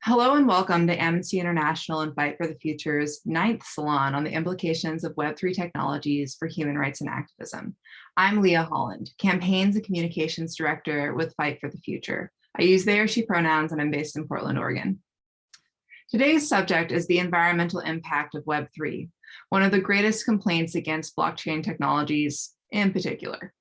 Hello and welcome to Amnesty International and Fight for the Future's 9th Salon on the implications of Web3 technologies for human rights and activism. I'm Leah Holland, Campaigns and Communications Director with Fight for the Future. I use they or she pronouns and I'm based in Portland, Oregon. Today's subject is the environmental impact of Web3, one of the greatest complaints against blockchain technologies in particular.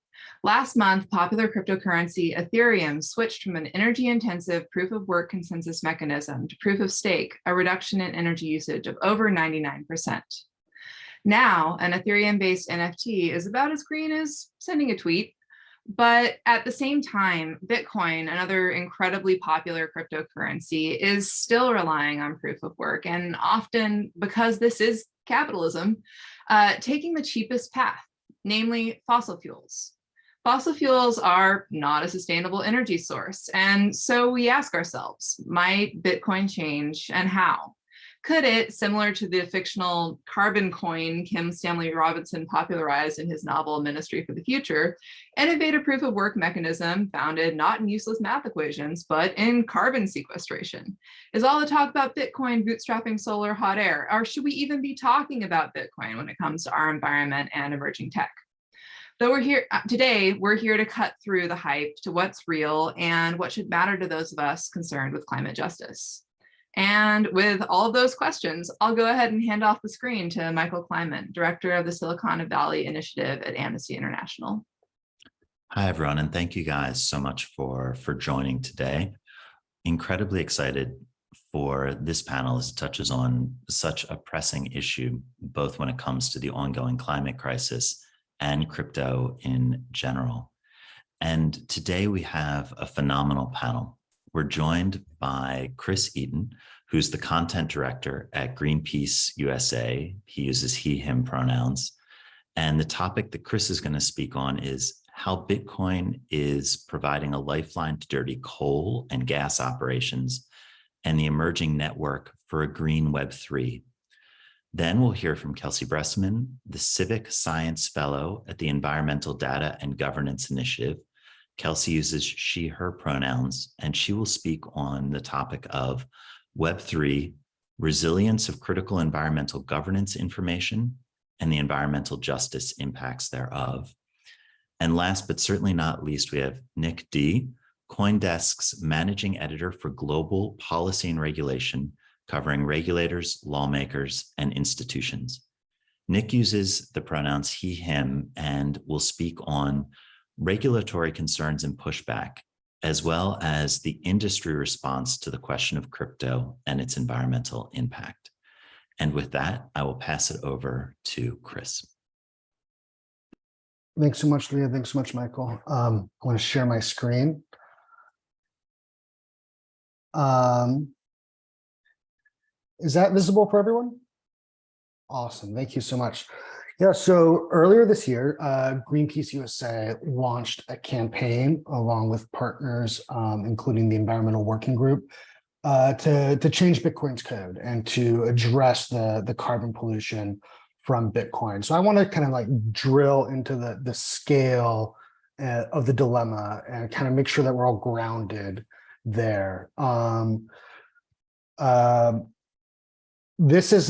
Last month, popular cryptocurrency Ethereum switched from an energy-intensive proof-of-work consensus mechanism to proof-of-stake, a reduction in energy usage of over 99%. Now, an Ethereum-based NFT is about as green as sending a tweet, but at the same time, Bitcoin, another incredibly popular cryptocurrency, is still relying on proof-of-work, and often, because this is capitalism, taking the cheapest path, namely fossil fuels. Fossil fuels are not a sustainable energy source. And so we ask ourselves, might Bitcoin change and how? Could it, similar to the fictional carbon coin Kim Stanley Robinson popularized in his novel Ministry for the Future, innovate a proof of work mechanism founded not in useless math equations, but in carbon sequestration? Is all the talk about Bitcoin bootstrapping solar hot air? Or should we even be talking about Bitcoin when it comes to our environment and emerging tech? Though we're here today, we're here to cut through the hype to what's real and what should matter to those of us concerned with climate justice. And with all of those questions, I'll go ahead and hand off the screen to Michael Kleiman, Director of the Silicon Valley Initiative at Amnesty International. Hi, everyone, and thank you guys so much for joining today. Incredibly excited for this panel as it touches on such a pressing issue, both when it comes to the ongoing climate crisis and crypto in general. And today we have a phenomenal panel. We're joined by Chris Eaton, who's the content director at Greenpeace USA. He uses he, him pronouns. And the topic that Chris is going to speak on is how Bitcoin is providing a lifeline to dirty coal and gas operations and the emerging network for a green Web3. Then we'll hear from Kelsey Breseman, the Civic Science Fellow at the Environmental Data and Governance Initiative. Kelsey uses she, her pronouns, and she will speak on the topic of Web3, resilience of critical environmental governance information, and the environmental justice impacts thereof. And last but certainly not least, we have Nick D., CoinDesk's managing editor for global policy and regulation, covering regulators, lawmakers, and institutions. Nick uses the pronouns he, him, and will speak on regulatory concerns and pushback, as well as the industry response to the question of crypto and its environmental impact. And with that, I will pass it over to Chris. Thanks so much, Leah. Thanks so much, Michael. I want to share my screen. Is that visible for everyone? Awesome. Thank you so much. Yeah, so earlier this year, Greenpeace USA launched a campaign along with partners, including the Environmental Working Group, to change Bitcoin's code and to address the carbon pollution from Bitcoin. So I want to kind of like drill into the scale of the dilemma and kind of make sure that we're all grounded there. This is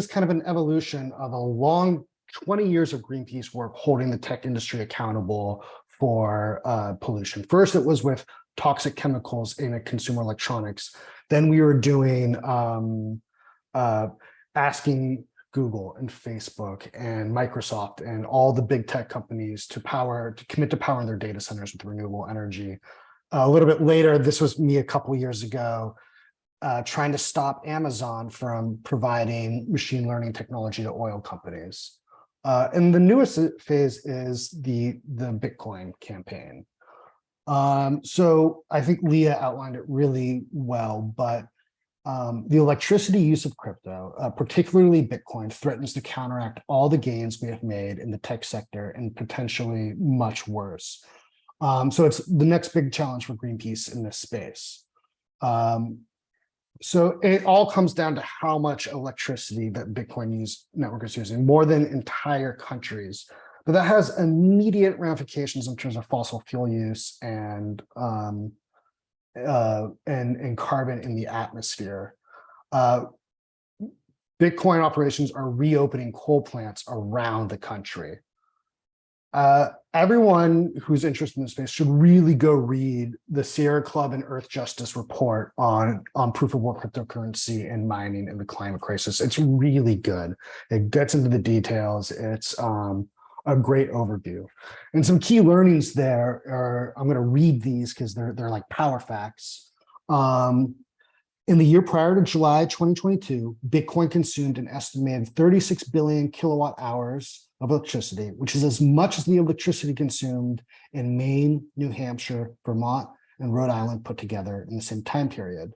kind of an evolution of a long 20 years of Greenpeace work holding the tech industry accountable for pollution. First, it was with toxic chemicals in consumer electronics. Then we were doing asking Google and Facebook and Microsoft and all the big tech companies to commit to powering their data centers with renewable energy. A little bit later, this was me a couple of years ago, trying to stop Amazon from providing machine learning technology to oil companies. And the newest phase is the Bitcoin campaign. So I think Leah outlined it really well, but the electricity use of crypto, particularly Bitcoin, threatens to counteract all the gains we have made in the tech sector and potentially much worse. So it's the next big challenge for Greenpeace in this space. So it all comes down to how much electricity that Bitcoin network is using, more than entire countries. But that has immediate ramifications in terms of fossil fuel use and and carbon in the atmosphere. Bitcoin operations are reopening coal plants around the country. Everyone who's interested in this space should really go read the Sierra Club and Earth Justice report on proof of work cryptocurrency and mining and the climate crisis. It's really good. It gets into the details. It's a great overview. And some key learnings there are, I'm going to read these because they're like power facts. In the year prior to July 2022, Bitcoin consumed an estimated 36 billion kilowatt hours of electricity, which is as much as the electricity consumed in Maine, New Hampshire, Vermont, and Rhode Island put together in the same time period.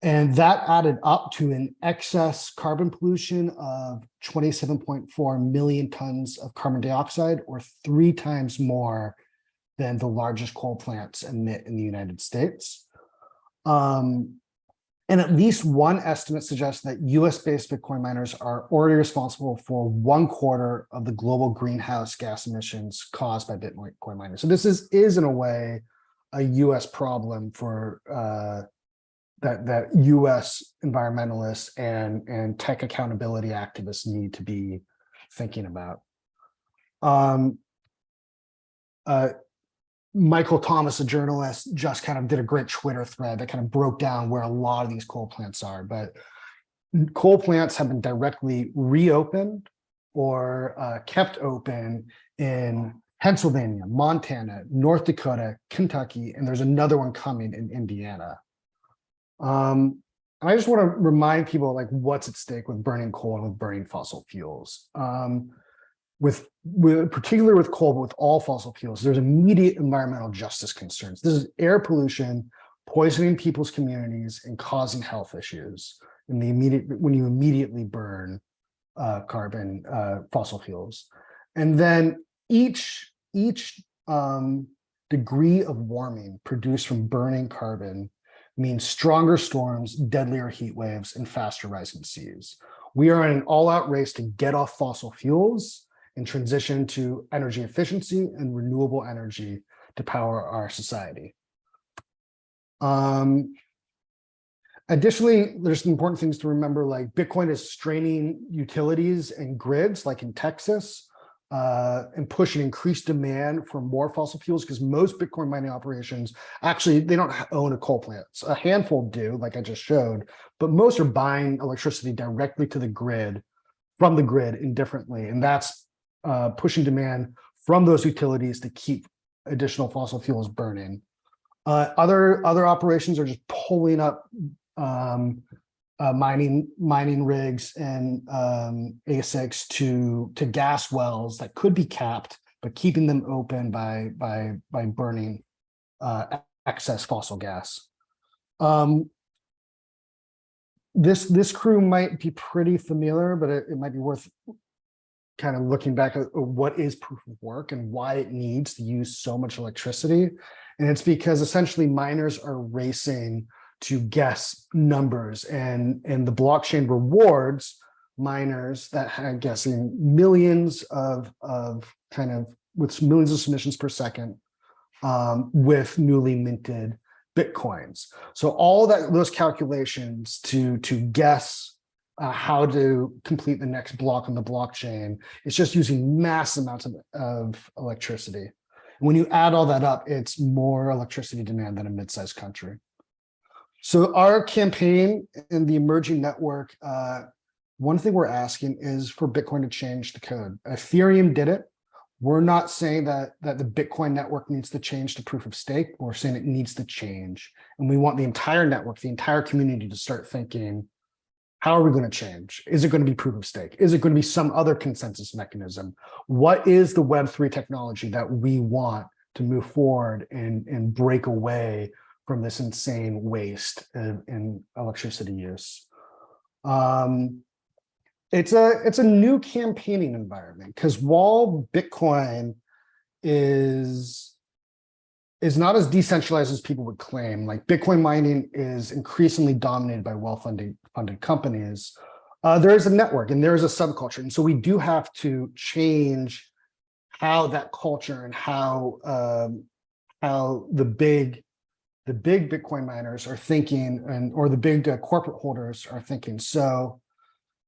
And that added up to an excess carbon pollution of 27.4 million tons of carbon dioxide, or 3 times more than the largest coal plants emit in the United States. And at least one estimate suggests that US-based Bitcoin miners are already responsible for 1/4 of the global greenhouse gas emissions caused by Bitcoin miners. So this is in a way a US problem for that US environmentalists and tech accountability activists need to be thinking about. Michael Thomas, a journalist, just kind of did a great Twitter thread that kind of broke down where a lot of these coal plants are. But coal plants have been directly reopened or kept open in Pennsylvania, Montana, North Dakota, Kentucky, and there's another one coming in Indiana. And I just want to remind people like what's at stake with burning coal and with burning fossil fuels. With particularly with coal, but with all fossil fuels, there's immediate environmental justice concerns. This is air pollution, poisoning people's communities and causing health issues in the when you immediately burn carbon fossil fuels. And then each degree of warming produced from burning carbon means stronger storms, deadlier heat waves, and faster rising seas. We are in an all-out race to get off fossil fuels and transition to energy efficiency and renewable energy to power our society. Additionally, there's some important things to remember, like Bitcoin is straining utilities and grids, like in Texas, and pushing increased demand for more fossil fuels, because most Bitcoin mining operations, actually, they don't own a coal plant. A handful do, like I just showed, but most are buying electricity directly to the grid, from the grid indifferently, and that's pushing demand from those utilities to keep additional fossil fuels burning. Other operations are just pulling up mining rigs and ASICs to gas wells that could be capped, but keeping them open by burning excess fossil gas. This crew might be pretty familiar, but it might be worth kind of looking back at what is proof of work and why it needs to use so much electricity. And it's because essentially miners are racing to guess numbers, and the blockchain rewards miners that are guessing millions of with millions of submissions per second with newly minted Bitcoins. So all those calculations to guess how to complete the next block on the blockchain, it's just using mass amounts of electricity. And when you add all that up, it's more electricity demand than a mid-sized country. So our campaign in the emerging network, one thing we're asking is for Bitcoin to change the code. Ethereum did it. We're not saying that the Bitcoin network needs to change to proof of stake. We're saying it needs to change. And we want the entire network, the entire community to start thinking, how are we going to change? Is it going to be proof of stake? Is it going to be some other consensus mechanism? What is the Web3 technology that we want to move forward and break away from this insane waste in electricity use? It's a new campaigning environment, because while Bitcoin is not as decentralized as people would claim, like Bitcoin mining is increasingly dominated by well-funded companies, there is a network and there is a subculture. And so we do have to change how that culture and how the big the big Bitcoin miners are thinking, or the big corporate holders are thinking. So,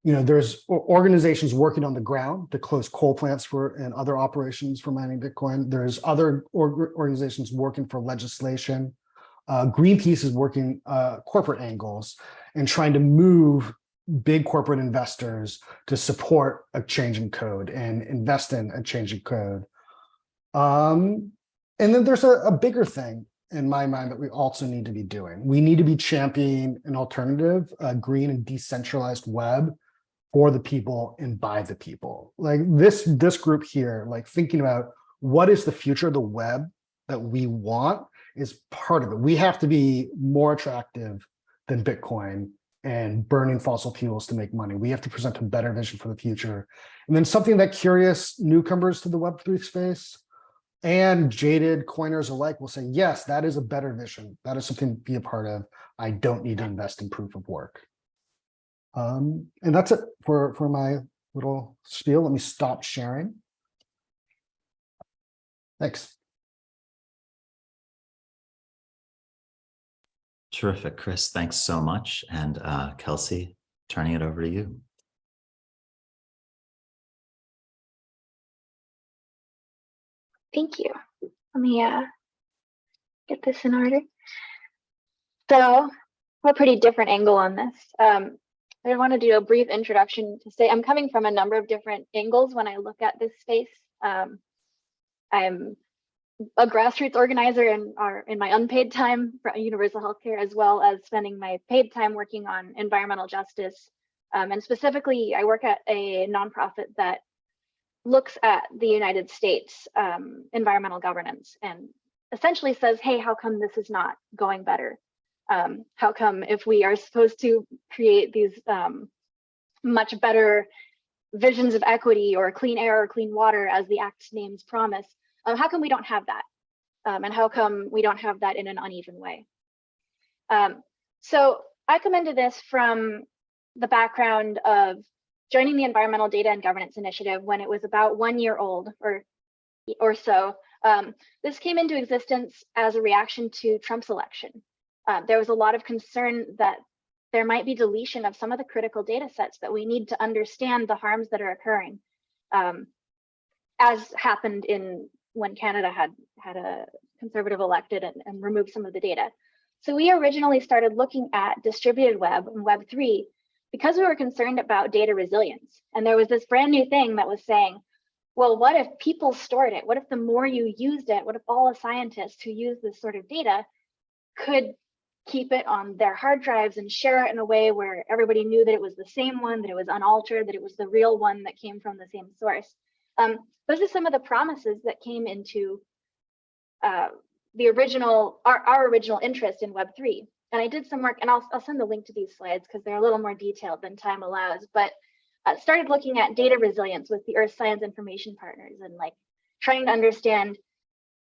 there's organizations working on the ground to close coal plants and other operations for mining Bitcoin. There's other organizations working for legislation. Greenpeace is working corporate angles and trying to move big corporate investors to support a change in code and invest in a change in code. And then there's a bigger thing in my mind that we also need to be doing. We need to be championing an alternative, a green and decentralized web for the people and by the people. Like this group here, like thinking about what is the future of the web that we want is part of it. We have to be more attractive than Bitcoin and burning fossil fuels to make money. We have to present a better vision for the future. And then something that curious newcomers to the Web3 space and jaded coiners alike will say, yes, that is a better vision. That is something to be a part of. I don't need to invest in proof of work. And that's it for my little spiel. Let me stop sharing. Thanks. Terrific, Chris. Thanks so much. And Kelsey, turning it over to you. Thank you. Let me get this in order. So, a pretty different angle on this. I want to do a brief introduction to say I'm coming from a number of different angles when I look at this space. I'm a grassroots organizer in my unpaid time for universal healthcare, as well as spending my paid time working on environmental justice. And specifically, I work at a nonprofit that looks at the United States environmental governance and essentially says, hey, how come this is not going better? How come if we are supposed to create these much better visions of equity or clean air or clean water as the Act's names promise, how come we don't have that? And how come we don't have that in an uneven way? So I come into this from the background of joining the Environmental Data and Governance Initiative when it was about 1 year old or so. This came into existence as a reaction to Trump's election. There was a lot of concern that there might be deletion of some of the critical data sets that we need to understand the harms that are occurring, as happened when Canada had a conservative elected and removed some of the data. So we originally started looking at distributed web and Web3 because we were concerned about data resilience. And there was this brand new thing that was saying, well, what if people stored it? What if the more you used it, what if all the scientists who use this sort of data could keep it on their hard drives and share it in a way where everybody knew that it was the same one, that it was unaltered, that it was the real one that came from the same source. Those are some of the promises that came into the original, our original interest in Web3. And I did some work, and I'll send the link to these slides because they're a little more detailed than time allows, but started looking at data resilience with the Earth Science Information Partners and like trying to understand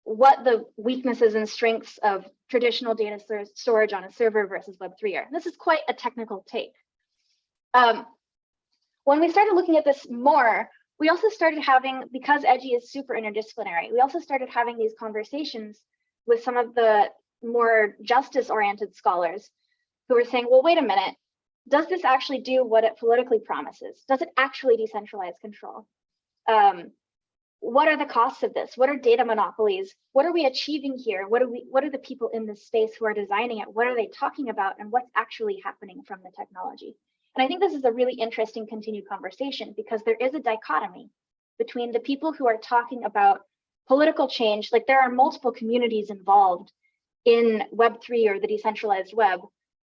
what the weaknesses and strengths of traditional data storage on a server versus Web3 are. This is quite a technical take. When we started looking at this more, we also started having, because EDGI is super interdisciplinary, we also started having these conversations with some of the more justice-oriented scholars who were saying, well, wait a minute, does this actually do what it politically promises? Does it actually decentralize control? What are the costs of this? What are data monopolies? What are we achieving here? What are the people in this space who are designing it? What are they talking about? And what's actually happening from the technology? And I think this is a really interesting continued conversation because there is a dichotomy between the people who are talking about political change, like there are multiple communities involved in Web3 or the decentralized web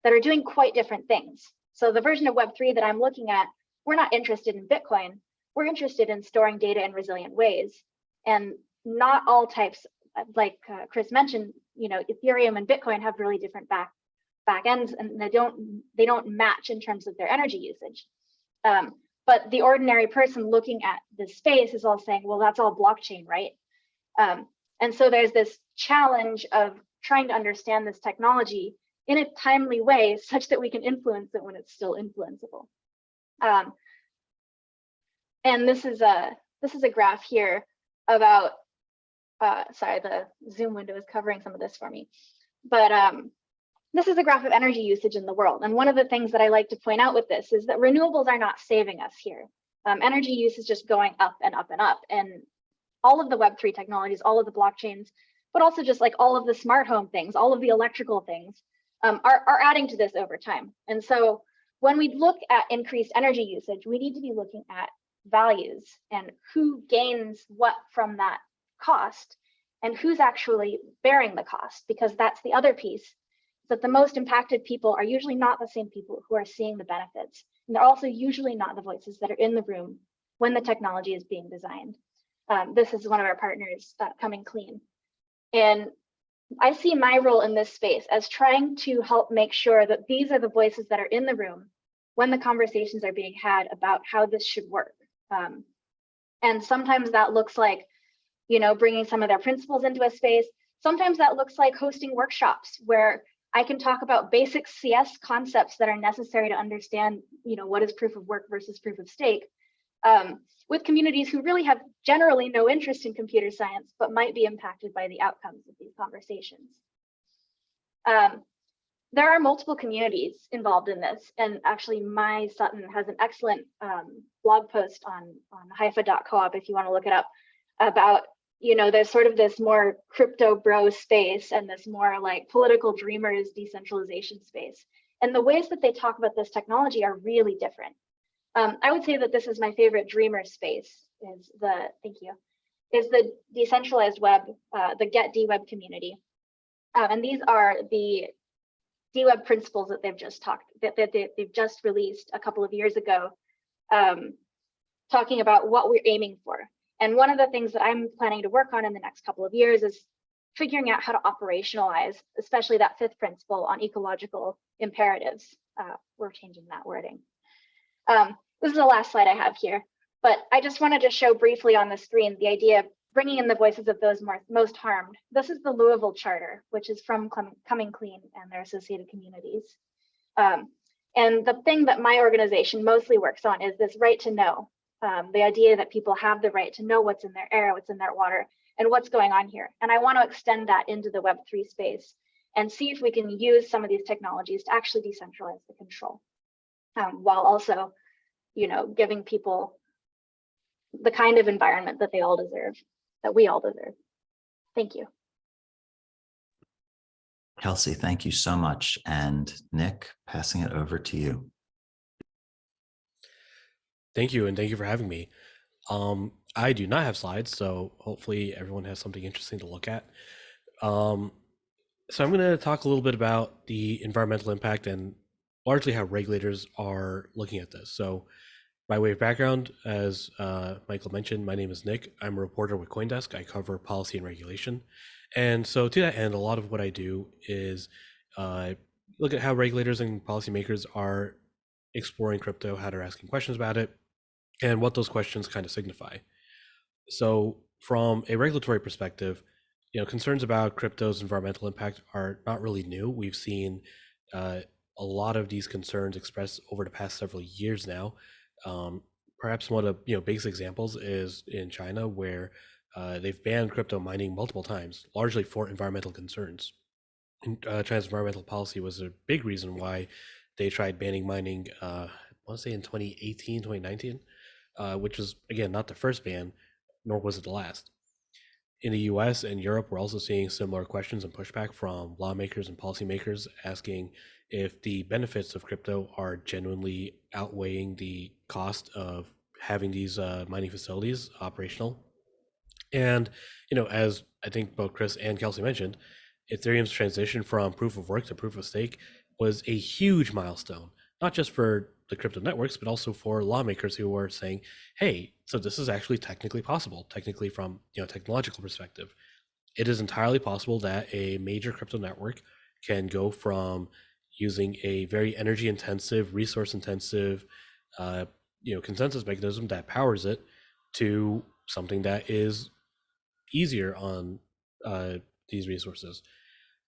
that are doing quite different things. So the version of Web3 that I'm looking at, we're not interested in Bitcoin. We're interested in storing data in resilient ways. And not all types, like Chris mentioned, Ethereum and Bitcoin have really different back ends, and they don't match in terms of their energy usage. But the ordinary person looking at this space is all saying, well, that's all blockchain, right? And so there's this challenge of trying to understand this technology in a timely way such that we can influence it when it's still influenceable. And this is a graph here about, sorry, the Zoom window is covering some of this for me. But this is a graph of energy usage in the world. And one of the things that I like to point out with this is that renewables are not saving us here. Energy use is just going up and up and up. And all of the Web3 technologies, all of the blockchains, but also just like all of the smart home things, all of the electrical things are adding to this over time. And so when we look at increased energy usage, we need to be looking at values and who gains what from that cost and who's actually bearing the cost, because that's the other piece, that the most impacted people are usually not the same people who are seeing the benefits. And they're also usually not the voices that are in the room when the technology is being designed. This is one of our partners, Coming Clean. And I see my role in this space as trying to help make sure that these are the voices that are in the room when the conversations are being had about how this should work. And sometimes that looks like, bringing some of their principles into a space. Sometimes that looks like hosting workshops where I can talk about basic CS concepts that are necessary to understand, what is proof of work versus proof of stake, with communities who really have generally no interest in computer science, but might be impacted by the outcomes of these conversations. There are multiple communities involved in this, and actually my Sutton has an excellent blog post on haifa.coop if you want to look it up, about, there's sort of this more crypto bro space and this more like political dreamers decentralization space. And the ways that they talk about this technology are really different. I would say that this is my favorite dreamer space, is the decentralized web, the Get DWeb community. And these are the DWeb principles that they've just released a couple of years ago, talking about what we're aiming for. And one of the things that I'm planning to work on in the next couple of years is figuring out how to operationalize, especially that fifth principle on ecological imperatives. We're changing that wording. This is the last slide I have here, but I just wanted to show briefly on the screen the idea of bringing in the voices of those most harmed. This is the Louisville Charter, which is from Coming Clean and their associated communities. And the thing that my organization mostly works on is this right to know, the idea that people have the right to know what's in their air, what's in their water, and what's going on here. And I want to extend that into the Web3 space and see if we can use some of these technologies to actually decentralize the control, while also, giving people the kind of environment that they all deserve, that we all deserve. Thank you. Kelsey, thank you so much. And Nick, passing it over to you. Thank you, and thank you for having me. I do not have slides, so hopefully everyone has something interesting to look at. So I'm going to talk a little bit about the environmental impact and largely how regulators are looking at this. So by way of background, as Michael mentioned, my name is Nick. I'm a reporter with CoinDesk. I cover policy and regulation. And so to that end, a lot of what I do is look at how regulators and policymakers are exploring crypto, how they're asking questions about it, and what those questions kind of signify. So from a regulatory perspective, concerns about crypto's environmental impact are not really new. We've seen a lot of these concerns expressed over the past several years now. Perhaps one of the biggest examples is in China, where they've banned crypto mining multiple times, largely for environmental concerns. And, China's environmental policy was a big reason why they tried banning mining, I want to say in 2018, 2019, which was, again, not the first ban, nor was it the last. In the US and Europe, we're also seeing similar questions and pushback from lawmakers and policymakers asking if the benefits of crypto are genuinely outweighing the cost of having these mining facilities operational. And, as I think both Chris and Kelsey mentioned, Ethereum's transition from proof of work to proof of stake was a huge milestone, not just for the crypto networks, but also for lawmakers who were saying, hey, so this is actually technically possible, technically from technological perspective. It is entirely possible that a major crypto network can go from using a very energy intensive, resource intensive, consensus mechanism that powers it to something that is easier on these resources.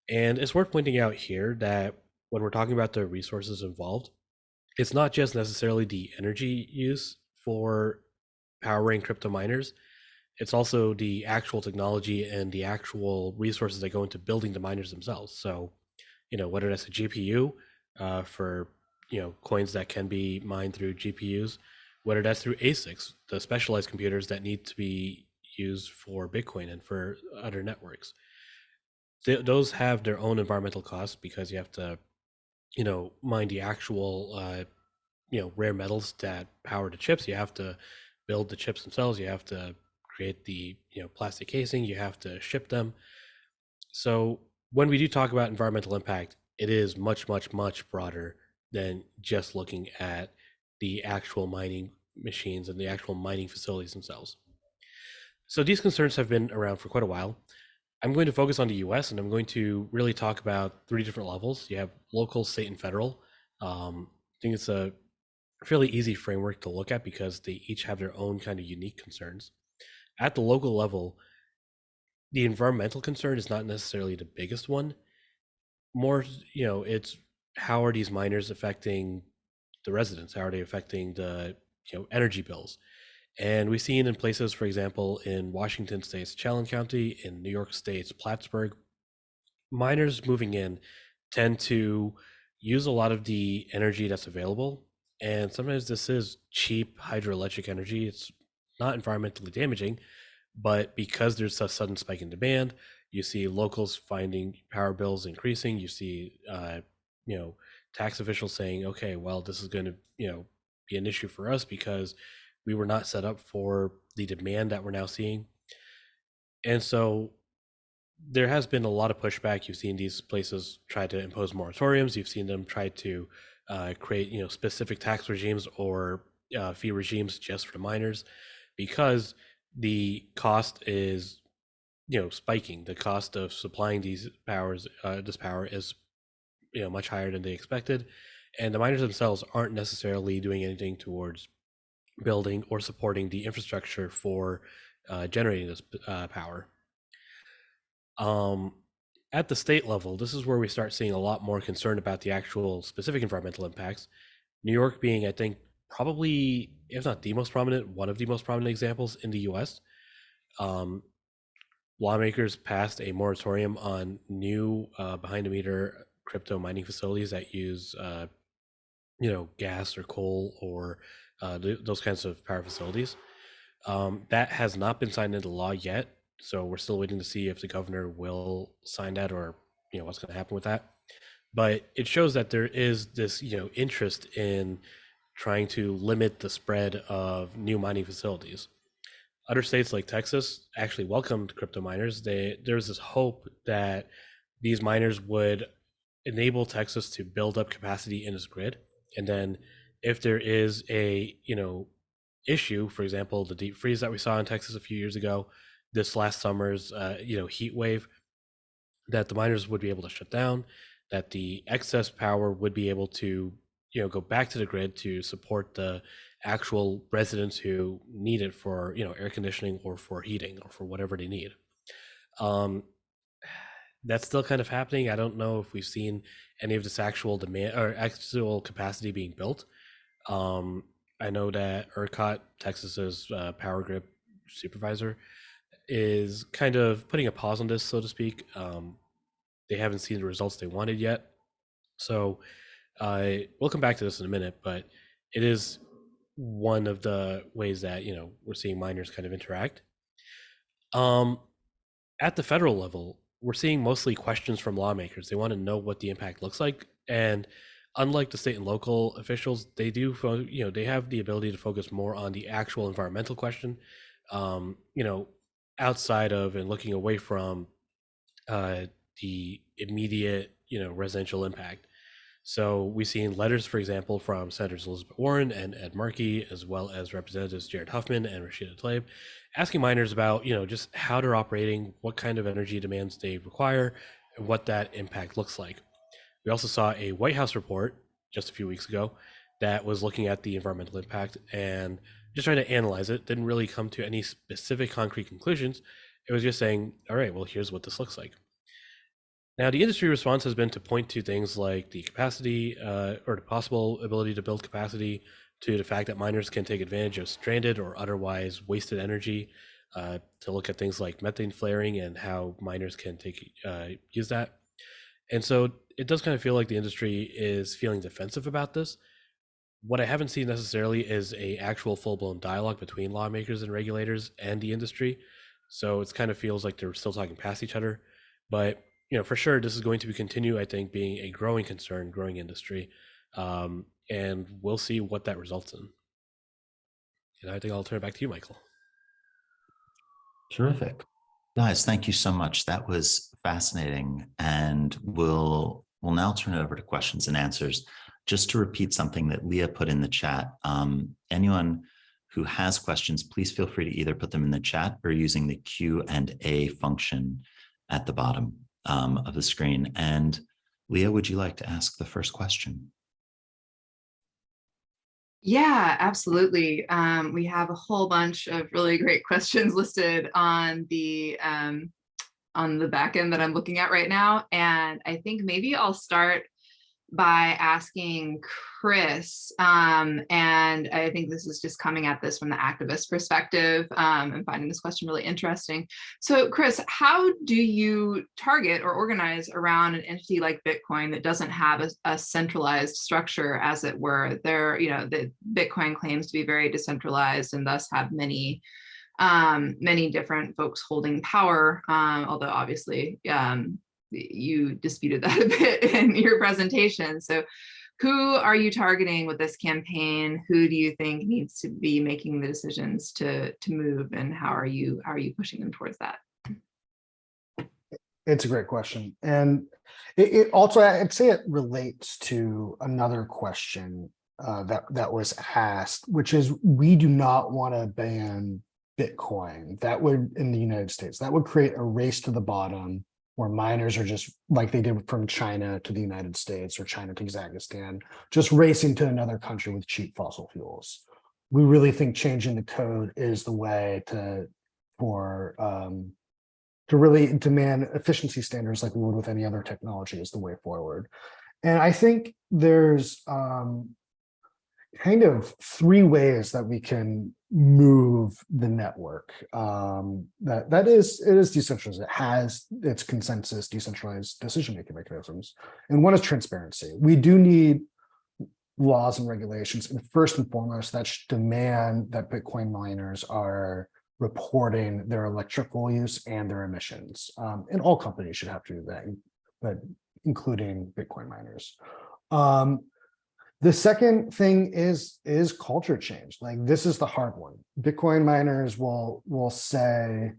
And it's worth pointing out here that when we're talking about the resources involved, it's not just necessarily the energy use for powering crypto miners. it's also the actual technology and the actual resources that go into building the miners themselves. So, whether that's a GPU for, coins that can be mined through GPUs, whether that's through ASICs, the specialized computers that need to be used for Bitcoin and for other networks. Those have their own environmental costs because you have to, mine the actual, rare metals that power the chips. You have to build the chips themselves. You have to create the, plastic casing. You have to ship them. So when we do talk about environmental impact, it is much, much, much broader than just looking at the actual mining machines and the actual mining facilities themselves. So these concerns have been around for quite a while. I'm going to focus on the US, and I'm going to really talk about 3 different levels. You have local, state, and federal. I think it's a fairly easy framework to look at because they each have their own kind of unique concerns. At the local level, the environmental concern is not necessarily the biggest one. More, it's how are these miners affecting the residents? How are they affecting the, energy bills? And we've seen in places, for example, in Washington State's Chelan County, in New York State's Plattsburgh, miners moving in tend to use a lot of the energy that's available. And sometimes this is cheap hydroelectric energy. It's not environmentally damaging, but because there's a sudden spike in demand, you see locals finding power bills increasing. You see, tax officials saying, okay, well, this is going to, be an issue for us because we were not set up for the demand that we're now seeing. And so there has been a lot of pushback. You've seen these places try to impose moratoriums. You've seen them try to create, specific tax regimes or fee regimes just for the miners, because the cost is, spiking. The cost of supplying these powers, this power is, much higher than they expected, and the miners themselves aren't necessarily doing anything towards building or supporting the infrastructure for generating this power. At the state level, this is where we start seeing a lot more concern about the actual specific environmental impacts. New York being, I think, probably, if not the most prominent, one of the most prominent examples in the US. Lawmakers passed a moratorium on new behind-the-meter crypto mining facilities that use, gas or coal or those kinds of power facilities. That has not been signed into law yet, so we're still waiting to see if the governor will sign that or, what's going to happen with that. But it shows that there is this, interest in trying to limit the spread of new mining facilities. Other states like Texas actually welcomed crypto miners. There's this hope that these miners would enable Texas to build up capacity in its grid. And then if there is a, issue, for example, the deep freeze that we saw in Texas a few years ago, this last summer's, heat wave, that the miners would be able to shut down, that the excess power would be able to, go back to the grid to support the actual residents who need it for, air conditioning or for heating or for whatever they need. That's still kind of happening. I don't know if we've seen any of this actual demand or actual capacity being built. I know that ERCOT, Texas's power grid supervisor, is kind of putting a pause on this, so to speak. They haven't seen the results they wanted yet. So we'll come back to this in a minute, but it is one of the ways that, we're seeing miners kind of interact. At the federal level, we're seeing mostly questions from lawmakers. They want to know what the impact looks like. And unlike the state and local officials, they do, they have the ability to focus more on the actual environmental question, outside of and looking away from the immediate, residential impact. So we've seen letters, for example, from Senators Elizabeth Warren and Ed Markey, as well as Representatives Jared Huffman and Rashida Tlaib, asking miners about, just how they're operating, what kind of energy demands they require, and what that impact looks like. We also saw a White House report just a few weeks ago that was looking at the environmental impact and just trying to analyze it. Didn't really come to any specific concrete conclusions. It was just saying, all right, well, here's what this looks like. Now, the industry response has been to point to things like the capacity or the possible ability to build capacity, to the fact that miners can take advantage of stranded or otherwise wasted energy, to look at things like methane flaring and how miners can use that. And so it does kind of feel like the industry is feeling defensive about this. What I haven't seen necessarily is a actual full-blown dialogue between lawmakers and regulators and the industry. So it kind of feels like they're still talking past each other. But for sure, this is going to continue, I think, being a growing concern, growing industry, and we'll see what that results in. And I think I'll turn it back to you, Michael. Terrific. Guys, thank you so much. That was fascinating. And we'll now turn it over to questions and answers. Just to repeat something that Leah put in the chat, anyone who has questions, please feel free to either put them in the chat or using the Q&A function at the bottom of the screen. And Leah, would you like to ask the first question? Yeah, absolutely. We have a whole bunch of really great questions listed on the back end that I'm looking at right now. And I think maybe I'll start by asking Chris, and I think this is just coming at this from the activist perspective, and finding this question really interesting. So Chris, how do you target or organize around an entity like Bitcoin that doesn't have a centralized structure, as it were? The Bitcoin claims to be very decentralized and thus have many different folks holding power, although obviously you disputed that a bit in your presentation. So who are you targeting with this campaign? Who do you think needs to be making the decisions to move, and how are you pushing them towards that? It's a great question. And it also, I'd say it relates to another question that was asked, which is, we do not want to ban Bitcoin. That would, in the United States, that would create a race to the bottom, where miners are just, like they did from China to the United States or China to Kazakhstan, just racing to another country with cheap fossil fuels. We really think changing the code is the way to really demand efficiency standards like we would with any other technology is the way forward. And I think there's kind of three ways that we can move the network. It is decentralized. It has its consensus, decentralized decision-making mechanisms. And one is transparency. We do need laws and regulations, and first and foremost, that should demand that Bitcoin miners are reporting their electrical use and their emissions. And all companies should have to do that, but including Bitcoin miners. The second thing is culture change. Like, this is the hard one. Bitcoin miners will say,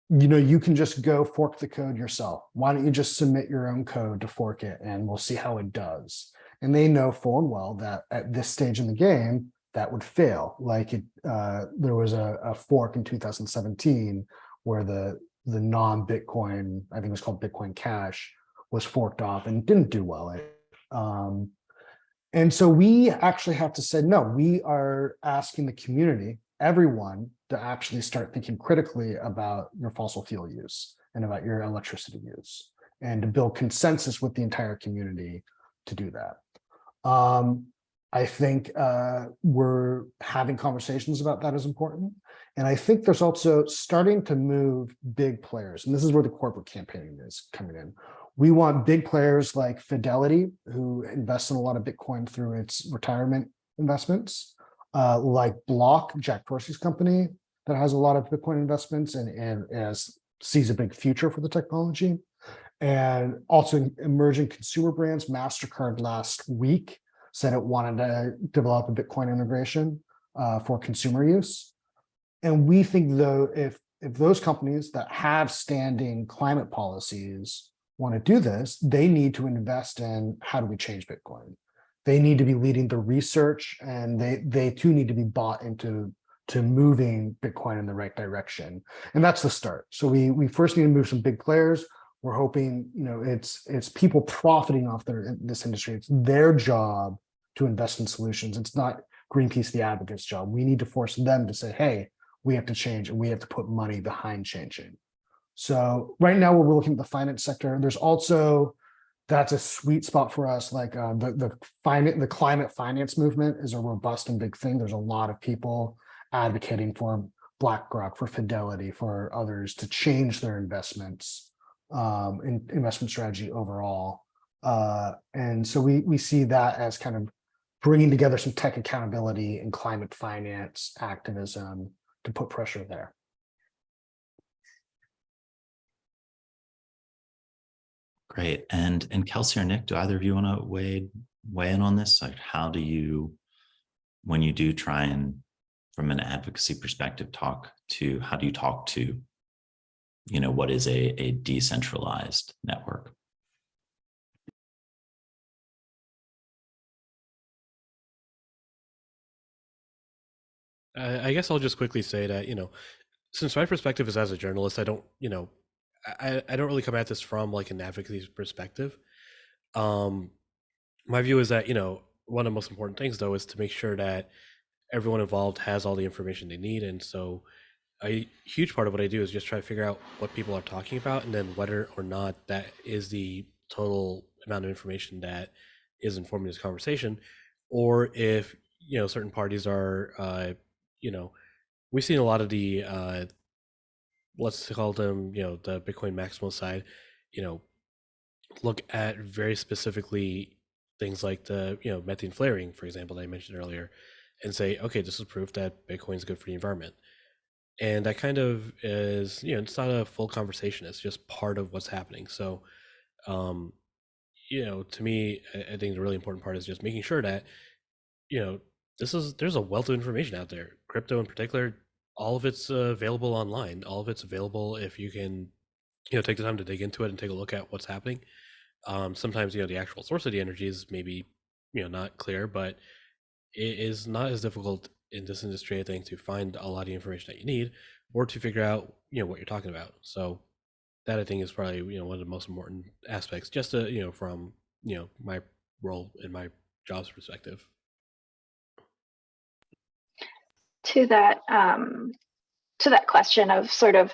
you can just go fork the code yourself. Why don't you just submit your own code to fork it, and we'll see how it does. And they know full and well that at this stage in the game, that would fail. Like there was a fork in 2017 where the non-Bitcoin, I think it was called Bitcoin Cash, was forked off and didn't do well. And so we actually have to say, no, we are asking the community, everyone, to actually start thinking critically about your fossil fuel use and about your electricity use, and to build consensus with the entire community to do that. I think we're having conversations about that is important. And I think there's also starting to move big players. And this is where the corporate campaigning is coming in. We want big players like Fidelity, who invests in a lot of Bitcoin through its retirement investments, like Block, Jack Dorsey's company, that has a lot of Bitcoin investments and sees a big future for the technology. And also emerging consumer brands. MasterCard last week said it wanted to develop a Bitcoin integration for consumer use. And we think, though, if those companies that have standing climate policies want to do this, they need to invest in how do we change Bitcoin. They need to be leading the research, and they too need to be bought into moving Bitcoin in the right direction. And that's the start. So we first need to move some big players. We're hoping, it's people profiting off this industry. It's their job to invest in solutions. It's not Greenpeace, the advocate's job. We need to force them to say, hey, we have to change, and we have to put money behind changing. So right now we're looking at the finance sector. There's also, that's a sweet spot for us. Like the climate finance movement is a robust and big thing. There's a lot of people advocating for BlackRock, for Fidelity, for others to change their investments in investment strategy overall. And so we see that as kind of bringing together some tech accountability and climate finance activism to put pressure there. Great. And Kelsey or Nick, do either of you want to weigh in on this? Like, how do you, when you do try and, from an advocacy perspective, how do you talk to, what is a decentralized network? I guess I'll just quickly say that, since my perspective is as a journalist, I don't, I don't really come at this from like an advocacy perspective. My view is that, one of the most important things though is to make sure that everyone involved has all the information they need. And so a huge part of what I do is just try to figure out what people are talking about, and then whether or not that is the total amount of information that is informing this conversation, or if, certain parties are, we've seen a lot of the, let's call them, the Bitcoin maximal side, look at very specifically things like the, methane flaring, for example, that I mentioned earlier, and say, okay, this is proof that Bitcoin is good for the environment. And that kind of is, it's not a full conversation. It's just part of what's happening. So, to me, I think the really important part is just making sure that, there's a wealth of information out there, crypto in particular. All of it's available online. All of it's available if you can, take the time to dig into it and take a look at what's happening. Sometimes, the actual source of the energy is maybe, not clear, but it is not as difficult in this industry, I think, to find a lot of the information that you need, or to figure out, what you're talking about. So that, I think, is probably, one of the most important aspects, just to, from, my role in my job's perspective. To that question of sort of,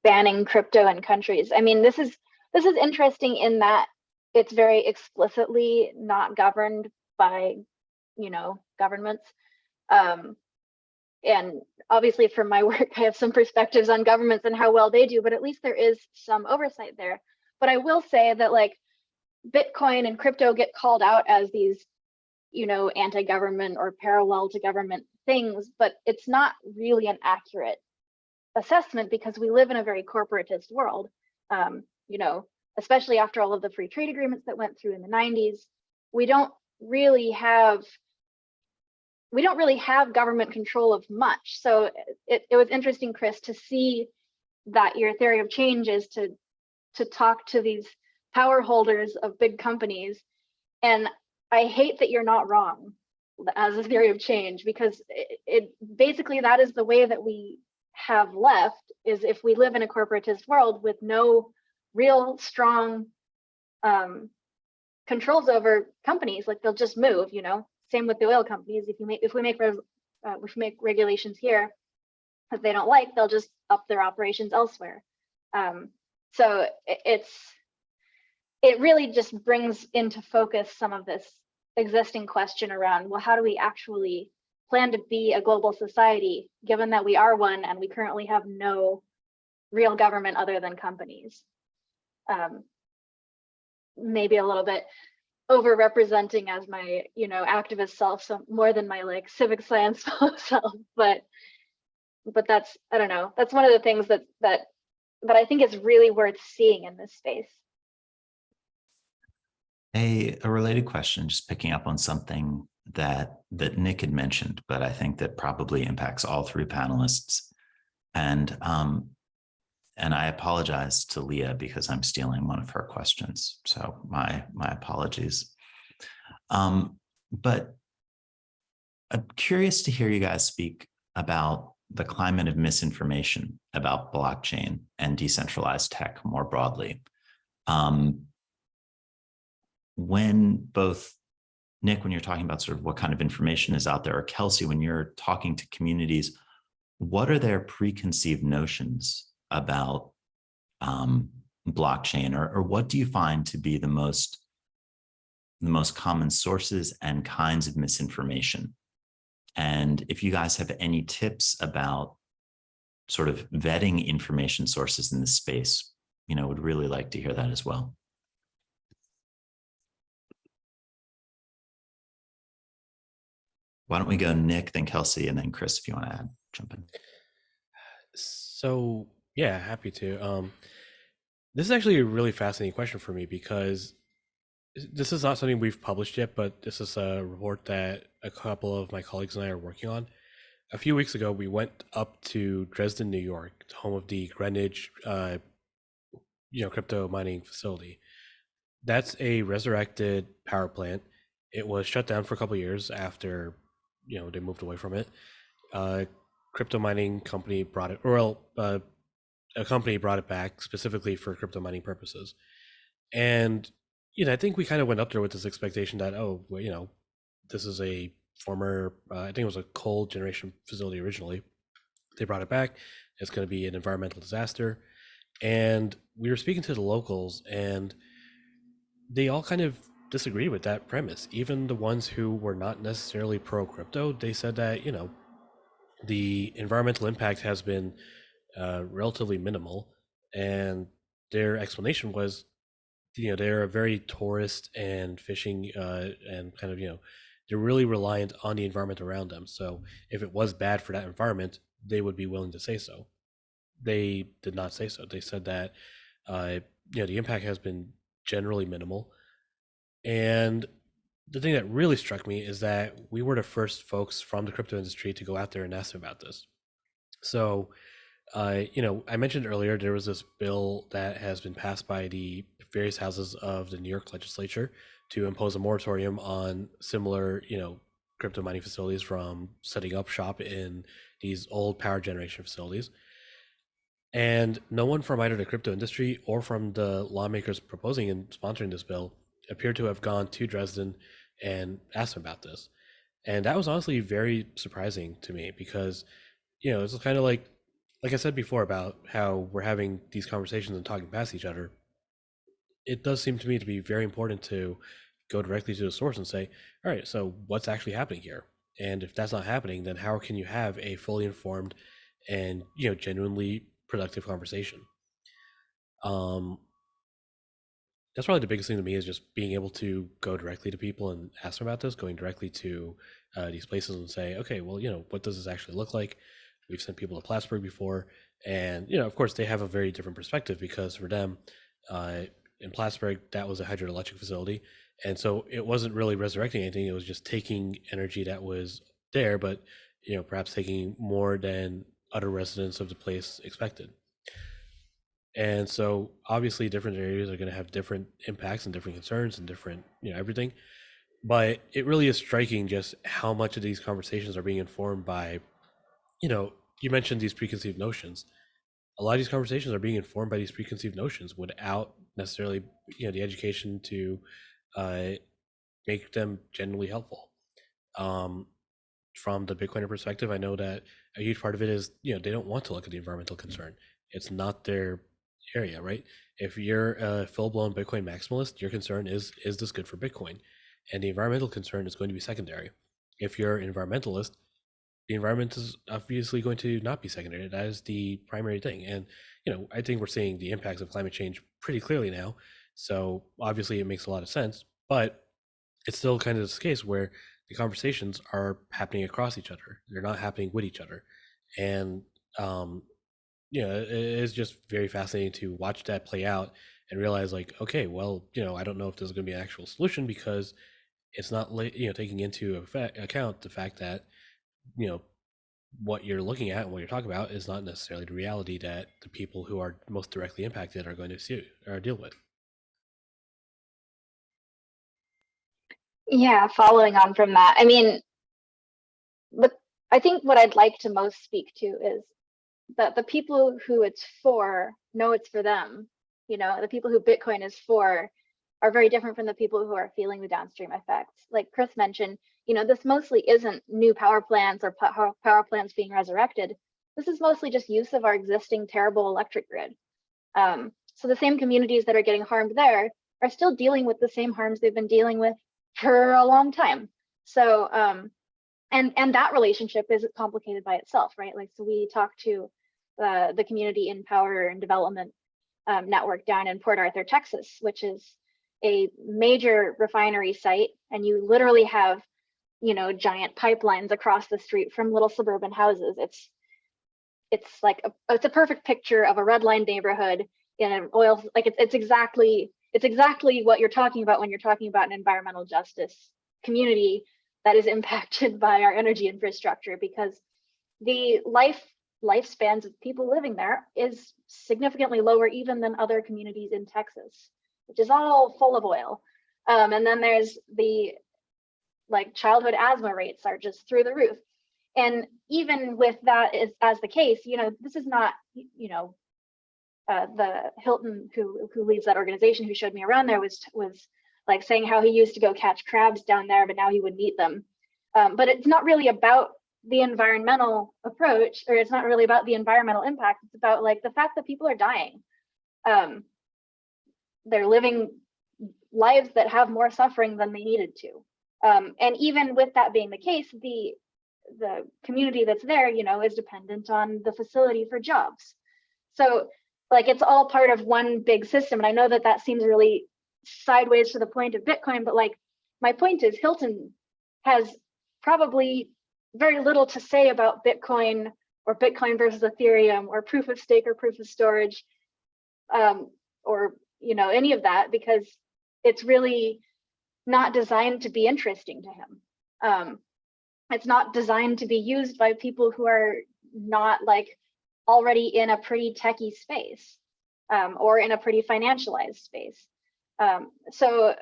banning crypto in countries. I mean, this is interesting in that it's very explicitly not governed by, governments. And obviously from my work, I have some perspectives on governments and how well they do, but at least there is some oversight there. But I will say that like Bitcoin and crypto get called out as these, anti-government or parallel to government things, but it's not really an accurate assessment because we live in a very corporatist world. Especially after all of the free trade agreements that went through in the 90s, we don't really have government control of much. So it was interesting, Chris, to see that your theory of change is to talk to these power holders of big companies. And I hate that you're not wrong as a theory of change, because it basically, that is the way that we have left, is if we live in a corporatist world with no real strong controls over companies, like they'll just move, same with the oil companies. If we make regulations here that they don't like, they'll just up their operations elsewhere. So it really just brings into focus some of this existing question around, well, how do we actually plan to be a global society, given that we are one and we currently have no real government other than companies? Maybe a little bit overrepresenting as my, activist self, so more than my like civic science self, but that's, I don't know, that's one of the things that I think is really worth seeing in this space. A related question, just picking up on something that Nick had mentioned, but I think that probably impacts all three panelists. And I apologize to Leah because I'm stealing one of her questions. So my apologies. But I'm curious to hear you guys speak about the climate of misinformation about blockchain and decentralized tech more broadly. When both Nick, when you're talking about sort of what kind of information is out there, or Kelsey, when you're talking to communities, what are their preconceived notions about blockchain, or what do you find to be the most common sources and kinds of misinformation And if you guys have any tips about sort of vetting information sources in this space, would really like to hear that as well. Why don't we go Nick, then Kelsey, and then Chris, if you want to jump in. So yeah, happy to. This is actually a really fascinating question for me because this is not something we've published yet, but this is a report that a couple of my colleagues and I are working on. A few weeks ago, we went up to Dresden, New York, home of the Greenwich, crypto mining facility. That's a resurrected power plant. It was shut down for a couple of years after, they moved away from it. Crypto mining company brought it, a company brought it back specifically for crypto mining purposes. And, I think we kind of went up there with this expectation that, this is a former, I think it was a coal generation facility originally. They brought it back. It's going to be an environmental disaster. And we were speaking to the locals, and they all kind of disagreed with that premise. Even the ones who were not necessarily pro crypto, they said that, the environmental impact has been relatively minimal. And their explanation was, they're a very tourist and fishing and kind of, they're really reliant on the environment around them. So if it was bad for that environment, they would be willing to say so. They did not say so. They said that, the impact has been generally minimal. And the thing that really struck me is that we were the first folks from the crypto industry to go out there and ask them about this. So, I mentioned earlier there was this bill that has been passed by the various houses of the New York legislature to impose a moratorium on similar, crypto mining facilities from setting up shop in these old power generation facilities. And no one from either the crypto industry or from the lawmakers proposing and sponsoring this bill appeared to have gone to Dresden and asked them about this. And that was honestly very surprising to me because, it's kind of like I said before about how we're having these conversations and talking past each other. It does seem to me to be very important to go directly to the source and say, all right, so what's actually happening here? And if that's not happening, then how can you have a fully informed and, genuinely productive conversation? That's probably the biggest thing to me is just being able to go directly to people and ask them about this, going directly to these places and say, okay, well, what does this actually look like? We've sent people to Plattsburgh before, and of course, they have a very different perspective because for them, in Plattsburgh, that was a hydroelectric facility, and so it wasn't really resurrecting anything. It was just taking energy that was there, but perhaps taking more than other residents of the place expected. And so obviously different areas are going to have different impacts and different concerns and different, everything. But it really is striking just how much of these conversations are being informed by, you mentioned these preconceived notions. A lot of these conversations are being informed by these preconceived notions without necessarily, the education to make them genuinely helpful. From the Bitcoiner perspective, I know that a huge part of it is, they don't want to look at the environmental concern. It's not their area, right? If you're a full-blown Bitcoin maximalist, your concern is this good for Bitcoin? And the environmental concern is going to be secondary. If you're an environmentalist, the environment is obviously going to not be secondary. That is the primary thing. And, I think we're seeing the impacts of climate change pretty clearly now. So obviously it makes a lot of sense, but it's still kind of this case where the conversations are happening across each other. They're not happening with each other. And, it is just very fascinating to watch that play out and realize like, okay, well, I don't know if there's going to be an actual solution because it's not, taking into account the fact that, what you're looking at and what you're talking about is not necessarily the reality that the people who are most directly impacted are going to see or deal with. Yeah, following on from that, but I think what I'd like to most speak to is that the people who it's for know it's for them. The people who Bitcoin is for are very different from the people who are feeling the downstream effects. Like Chris mentioned, this mostly isn't new power plants or power plants being resurrected. This is mostly just use of our existing terrible electric grid. So the same communities that are getting harmed there are still dealing with the same harms they've been dealing with for a long time. So And that relationship is complicated by itself, right? Like, so we talked to the Community in Power and Development network down in Port Arthur, Texas, which is a major refinery site, and you literally have, you know, giant pipelines across the street from little suburban houses. It's like it's a perfect picture of a red line neighborhood in an oil, like it's exactly what you're talking about when you're talking about an environmental justice community that is impacted by our energy infrastructure, because the lifespans of people living there is significantly lower even than other communities in Texas, which is all full of oil. And then there's the like childhood asthma rates are just through the roof. And even with that as the case, you know, this is not, you know, the Hilton who leads that organization, who showed me around there, was like saying how he used to go catch crabs down there, but now he would eat them. But it's not really about the environmental approach, or it's not really about the environmental impact. It's about like the fact that people are dying. They're living lives that have more suffering than they needed to. And even with that being the case, the community that's there, you know, is dependent on the facility for jobs. So like it's all part of one big system. And I know that that seems really sideways to the point of Bitcoin, but like my point is Hilton has probably very little to say about Bitcoin or Bitcoin versus Ethereum or proof of stake or proof of storage, or, you know, any of that, because it's really not designed to be interesting to him. It's not designed to be used by people who are not like already in a pretty techie space, or in a pretty financialized space. So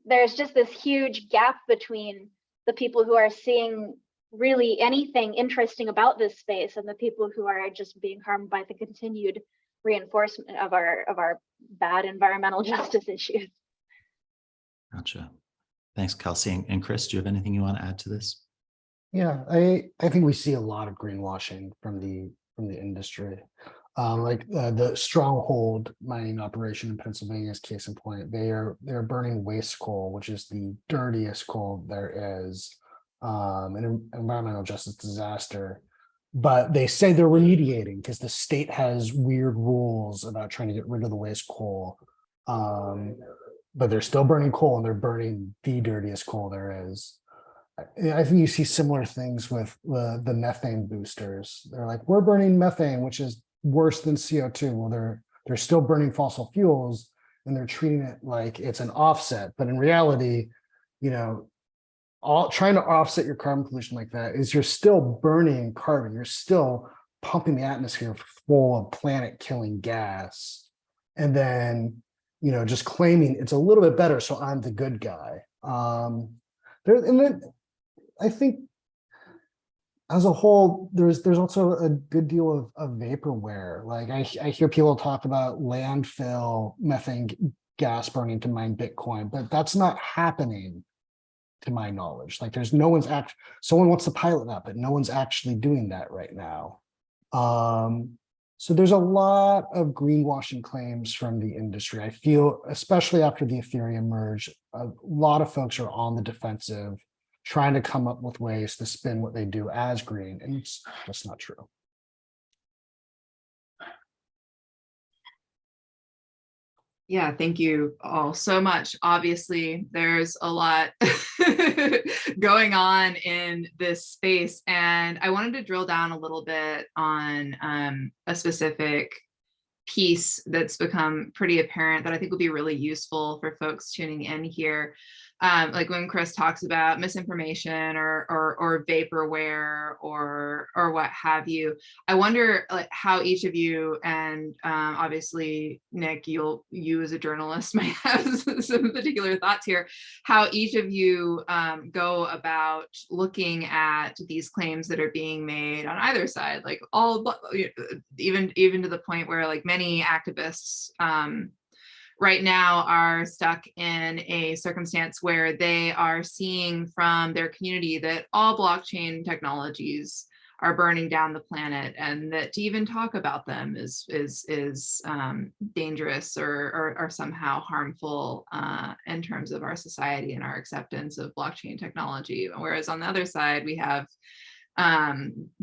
there's just this huge gap between the people who are seeing really anything interesting about this space and the people who are just being harmed by the continued reinforcement of our bad environmental justice issues. Gotcha. Thanks, Kelsey. And Chris, do you have anything you want to add to this? Yeah, I think we see a lot of greenwashing from the industry. Like the Stronghold mining operation in Pennsylvania is case in point. They're burning waste coal, which is the dirtiest coal there is, an environmental justice disaster. But they say they're remediating because the state has weird rules about trying to get rid of the waste coal. But they're still burning coal, and they're burning the dirtiest coal there is. I think you see similar things with the methane boosters. They're like, we're burning methane, which is worse than CO2. Well, they're still burning fossil fuels, and they're treating it like it's an offset. But in reality, you know, trying to offset your carbon pollution like that is you're still burning carbon. You're still pumping the atmosphere full of planet-killing gas, and then, you know, just claiming it's a little bit better, so I'm the good guy. And then I think as a whole, there's also a good deal of vaporware. Like I hear people talk about landfill methane gas burning to mine Bitcoin, but that's not happening to my knowledge. Like there's no one's actually, someone wants to pilot that, but no one's actually doing that right now. So there's a lot of greenwashing claims from the industry. I feel, especially after the Ethereum merge, a lot of folks are on the defensive, trying to come up with ways to spin what they do as green, and it's just not true. Yeah, thank you all so much. Obviously, there's a lot going on in this space, and I wanted to drill down a little bit on a specific piece that's become pretty apparent that I think will be really useful for folks tuning in here. Like when Chris talks about misinformation or vaporware or what have you, I wonder like how each of you, and obviously Nick, you as a journalist might have some particular thoughts here, how each of you go about looking at these claims that are being made on either side, like even to the point where like many activists right now are stuck in a circumstance where they are seeing from their community that all blockchain technologies are burning down the planet, and that to even talk about them is dangerous or somehow harmful in terms of our society and our acceptance of blockchain technology. Whereas on the other side, we have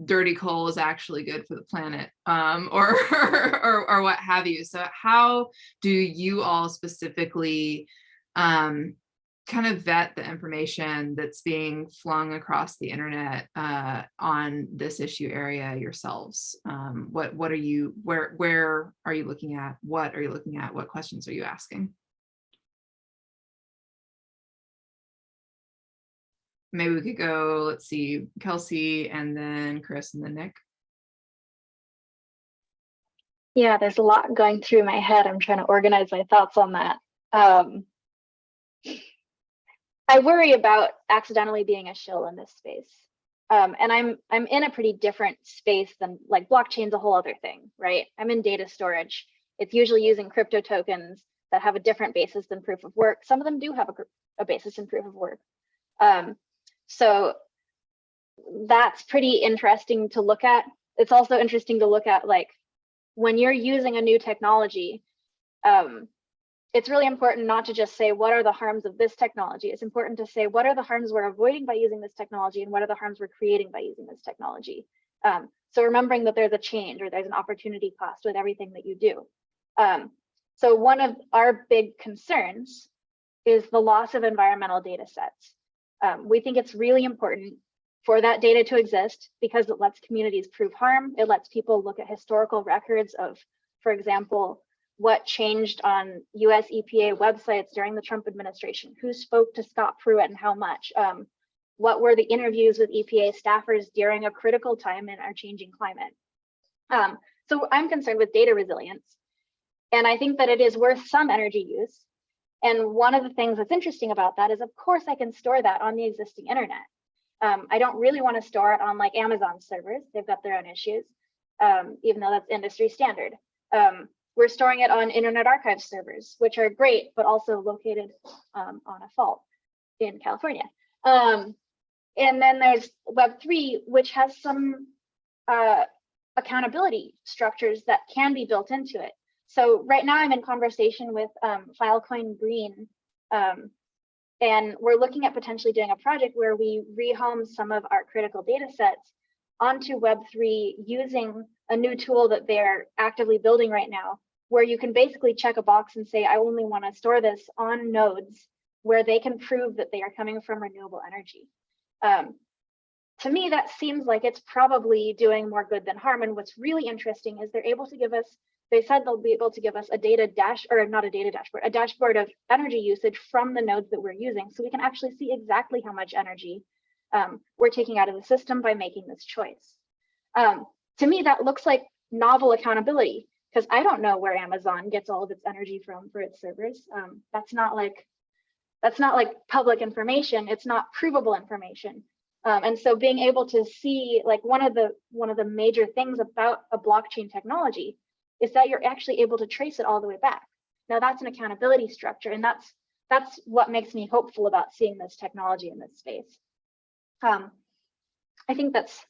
dirty coal is actually good for the planet, or what have you. So how do you all specifically kind of vet the information that's being flung across the internet on this issue area yourselves? What are you, where are you looking at? What are you looking at? What questions are you asking? Maybe we could go, let's see, Kelsey, and then Chris, and then Nick. Yeah, there's a lot going through my head. I'm trying to organize my thoughts on that. I worry about accidentally being a shill in this space. And I'm in a pretty different space than, like, blockchain's a whole other thing, right? I'm in data storage. It's usually using crypto tokens that have a different basis than proof of work. Some of them do have a basis in proof of work. So that's pretty interesting to look at. It's also interesting to look at, like, when you're using a new technology, it's really important not to just say, what are the harms of this technology? It's important to say, what are the harms we're avoiding by using this technology, and what are the harms we're creating by using this technology? So remembering that there's a change or there's an opportunity cost with everything that you do. So one of our big concerns is the loss of environmental data sets. We think it's really important for that data to exist because it lets communities prove harm. It lets people look at historical records of, for example, what changed on US EPA websites during the Trump administration, who spoke to Scott Pruitt and how much, what were the interviews with EPA staffers during a critical time in our changing climate. So I'm concerned with data resilience, and I think that it is worth some energy use. And one of the things that's interesting about that is, of course, I can store that on the existing internet. I don't really want to store it on, like, Amazon servers. They've got their own issues, even though that's industry standard. We're storing it on Internet Archive servers, which are great, but also located on a fault in California. And then there's Web3, which has some accountability structures that can be built into it. So right now I'm in conversation with Filecoin Green, and we're looking at potentially doing a project where we rehome some of our critical data sets onto Web3 using a new tool that they're actively building right now, where you can basically check a box and say, I only want to store this on nodes where they can prove that they are coming from renewable energy. To me, that seems like it's probably doing more good than harm. And what's really interesting is they're able to give us, they said they'll be able to give us a dashboard of energy usage from the nodes that we're using. So we can actually see exactly how much energy we're taking out of the system by making this choice. To me, that looks like novel accountability, because I don't know where Amazon gets all of its energy from for its servers. That's not like public information. It's not provable information. And so being able to see, like, one of the major things about a blockchain technology is that you're actually able to trace it all the way back. Now that's an accountability structure, and that's what makes me hopeful about seeing this technology in this space. I think that's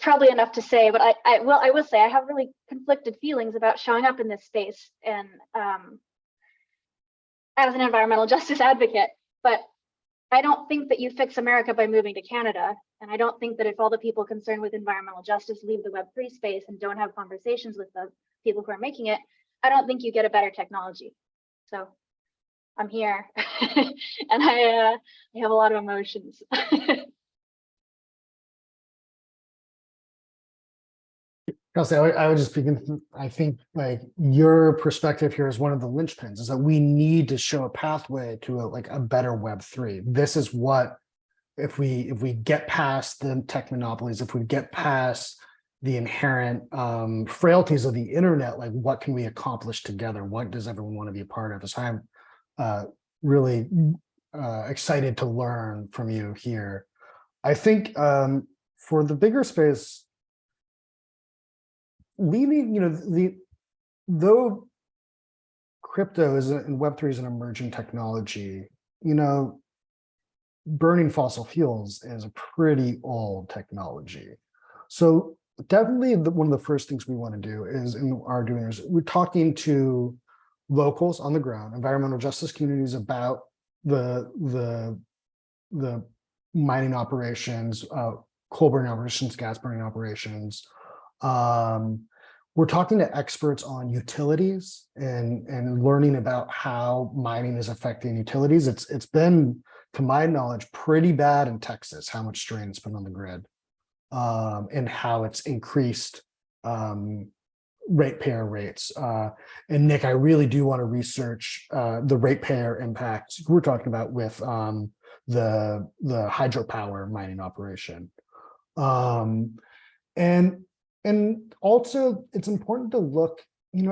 probably enough to say, but I will say I have really conflicted feelings about showing up in this space and as an environmental justice advocate, but I don't think that you fix America by moving to Canada. And I don't think that if all the people concerned with environmental justice leave the Web3 space and don't have conversations with the people who are making it, I don't think you get a better technology. So I'm here and I have a lot of emotions. Kelsey, I would just begin. I think, like, your perspective here is one of the linchpins, is that we need to show a pathway to a better Web3. This is what, if we get past the tech monopolies, if we get past the inherent frailties of the internet, like, what can we accomplish together? What does everyone want to be a part of? So I'm really excited to learn from you here. I think for the bigger space, leaving, though crypto and Web3 is an emerging technology, burning fossil fuels is a pretty old technology. So definitely one of the first things we want to do is, and are doing, is we're talking to locals on the ground, environmental justice communities, about the mining operations, coal burning operations, gas burning operations. We're talking to experts on utilities and learning about how mining is affecting utilities. It's been, to my knowledge, pretty bad in Texas, how much strain it's been on the grid, and how it's increased ratepayer rates. And Nick, I really do want to research the ratepayer impacts we're talking about with the hydropower mining operation. And also it's important to look,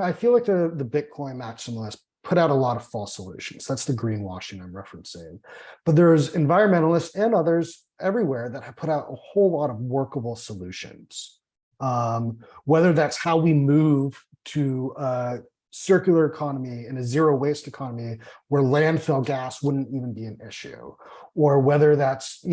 I feel like the Bitcoin maximalists put out a lot of false solutions. That's the greenwashing I'm referencing. But there's environmentalists and others everywhere that have put out a whole lot of workable solutions. Whether that's how we move to a circular economy and a zero waste economy where landfill gas wouldn't even be an issue, or whether that's,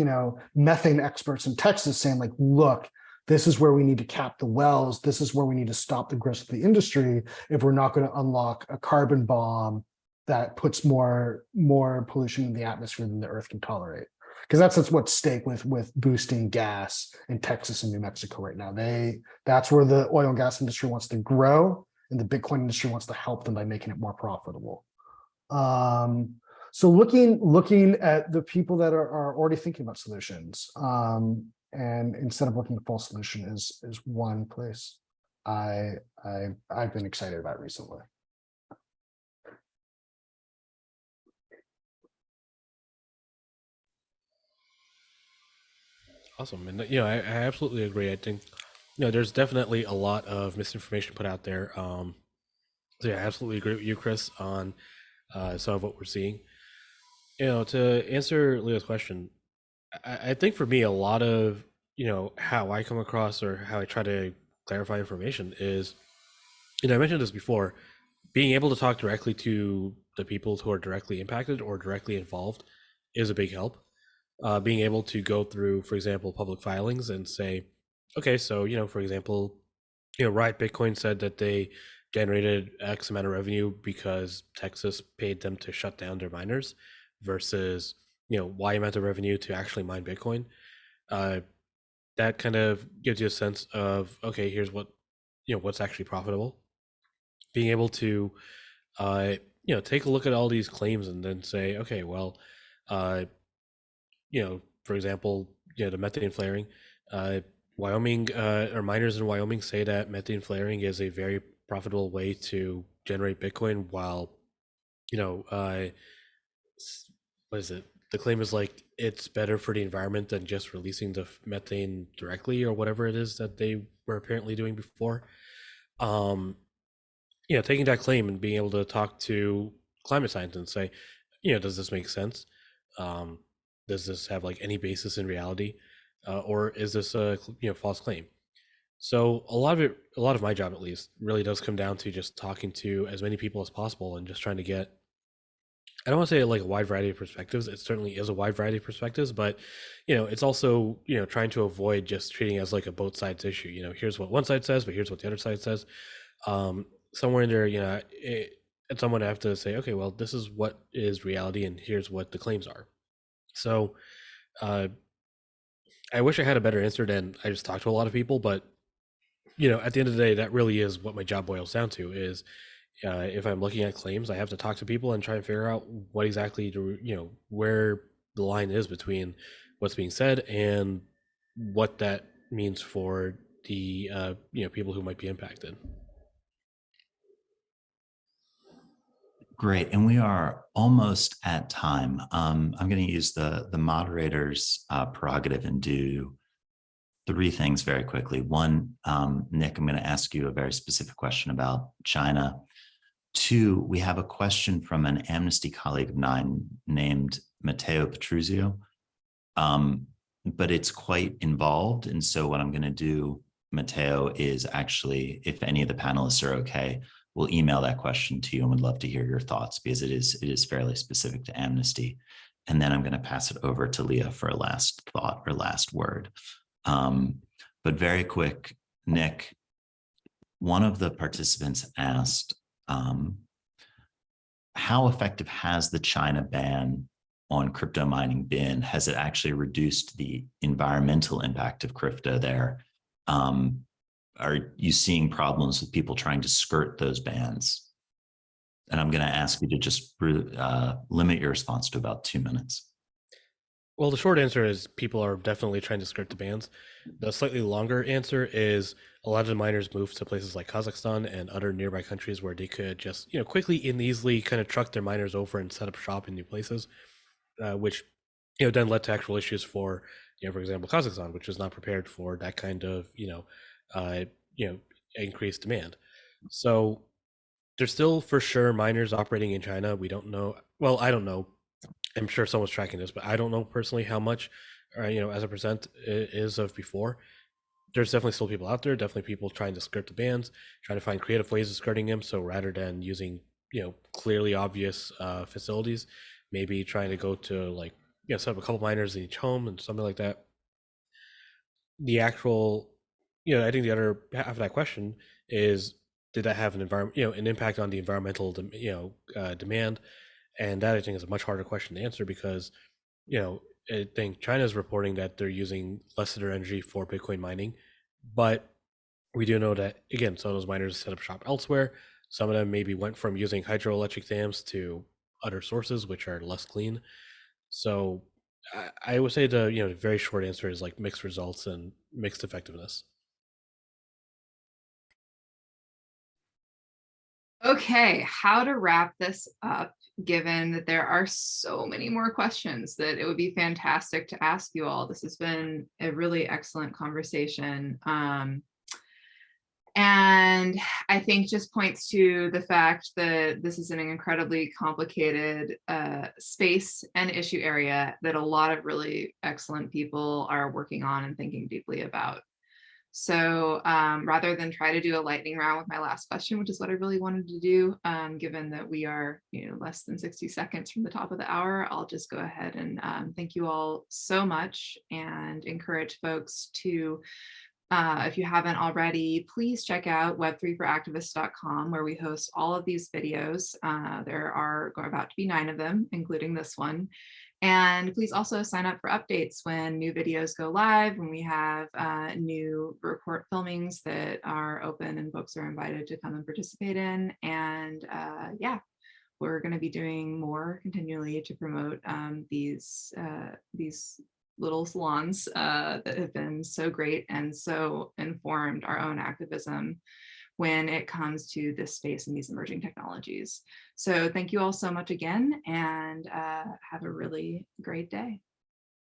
methane experts in Texas saying like, look, this is where we need to cap the wells. This is where we need to stop the growth of the industry if we're not going to unlock a carbon bomb that puts more pollution in the atmosphere than the earth can tolerate. Because that's what's at stake with boosting gas in Texas and New Mexico right now. That's where the oil and gas industry wants to grow, and the Bitcoin industry wants to help them by making it more profitable. So looking at the people that are already thinking about solutions, and instead of looking at false solution is one place I've been excited about recently. Awesome. And I absolutely agree. I think there's definitely a lot of misinformation put out there. So yeah, I absolutely agree with you, Chris, on some of what we're seeing. To answer Leo's question, I think for me, a lot of how I come across or how I try to clarify information is, I mentioned this before, being able to talk directly to the people who are directly impacted or directly involved is a big help. Being able to go through, for example, public filings and say, okay, so, for example, Riot Bitcoin said that they generated X amount of revenue because Texas paid them to shut down their miners versus, Y amount of revenue to actually mine Bitcoin. That kind of gives you a sense of, okay, here's what, what's actually profitable. Being able to, take a look at all these claims and then say, okay, well, for example, the methane flaring, Wyoming or miners in Wyoming say that methane flaring is a very profitable way to generate Bitcoin, while, what is it? The claim is like it's better for the environment than just releasing the methane directly or whatever it is that they were apparently doing before. Taking that claim and being able to talk to climate scientists and say, does this make sense? Does this have like any basis in reality, or is this a false claim? So a lot of my job, at least, really does come down to just talking to as many people as possible and just trying to get, I don't want to say like a wide variety of perspectives. It certainly is a wide variety of perspectives, but it's also trying to avoid just treating it as like a both sides issue. Here's what one side says, but here's what the other side says. Somewhere in there, at some point I have to say, okay, well, this is what is reality, and here's what the claims are. So, I wish I had a better answer than I just talked to a lot of people, but at the end of the day, that really is what my job boils down to. Is if I'm looking at claims, I have to talk to people and try and figure out what exactly where the line is between what's being said and what that means for the people who might be impacted. Great, and we are almost at time. I'm going to use the moderator's prerogative and do three things very quickly. One, Nick, I'm going to ask you a very specific question about China. Two, we have a question from an Amnesty colleague of mine named Matteo Petruzio, but it's quite involved. And so what I'm going to do, Matteo, is actually, if any of the panelists are okay, we'll email that question to you and would love to hear your thoughts, because it is fairly specific to Amnesty. And then I'm going to pass it over to Leah for a last thought or last word. But very quick, Nick, one of the participants asked, how effective has the China ban on crypto mining been? Has it actually reduced the environmental impact of crypto there? Are you seeing problems with people trying to skirt those bans? And I'm going to ask you to just limit your response to about 2 minutes. Well, the short answer is people are definitely trying to skirt the bans. The slightly longer answer is a lot of the miners moved to places like Kazakhstan and other nearby countries where they could just, quickly and easily kind of truck their miners over and set up shop in new places, which, then led to actual issues for, for example, Kazakhstan, which was not prepared for that kind of, increased demand. So there's still for sure miners operating in China. We don't know. Well, I don't know. I'm sure someone's tracking this, but I don't know personally how much, as a percent is of before. There's definitely still people out there, definitely people trying to skirt the bans, trying to find creative ways of skirting them. So rather than using, clearly obvious facilities, maybe trying to go to like, set up a couple miners in each home and something like that. The actual, I think the other half of that question is, did that have an environment, an impact on the environmental, demand? And that I think is a much harder question to answer because, I think China is reporting that they're using less of their energy for Bitcoin mining, but we do know that, again, some of those miners set up shop elsewhere. Some of them maybe went from using hydroelectric dams to other sources, which are less clean. So I would say the very short answer is like mixed results and mixed effectiveness. Okay, how to wrap this up, given that there are so many more questions that it would be fantastic to ask you all. This has been a really excellent conversation. And I think just points to the fact that this is an incredibly complicated space and issue area that a lot of really excellent people are working on and thinking deeply about. So rather than try to do a lightning round with my last question, which is what I really wanted to do, given that we are less than 60 seconds from the top of the hour, I'll just go ahead and thank you all so much and encourage folks to, if you haven't already, please check out web3foractivists.com, where we host all of these videos. There are about to be 9 of them, including this one. And please also sign up for updates when new videos go live, when we have new report filmings that are open and folks are invited to come and participate in. And yeah, we're going to be doing more continually to promote these little salons that have been so great and so informed our own activism when it comes to this space and these emerging technologies. So thank you all so much again, and have a really great day.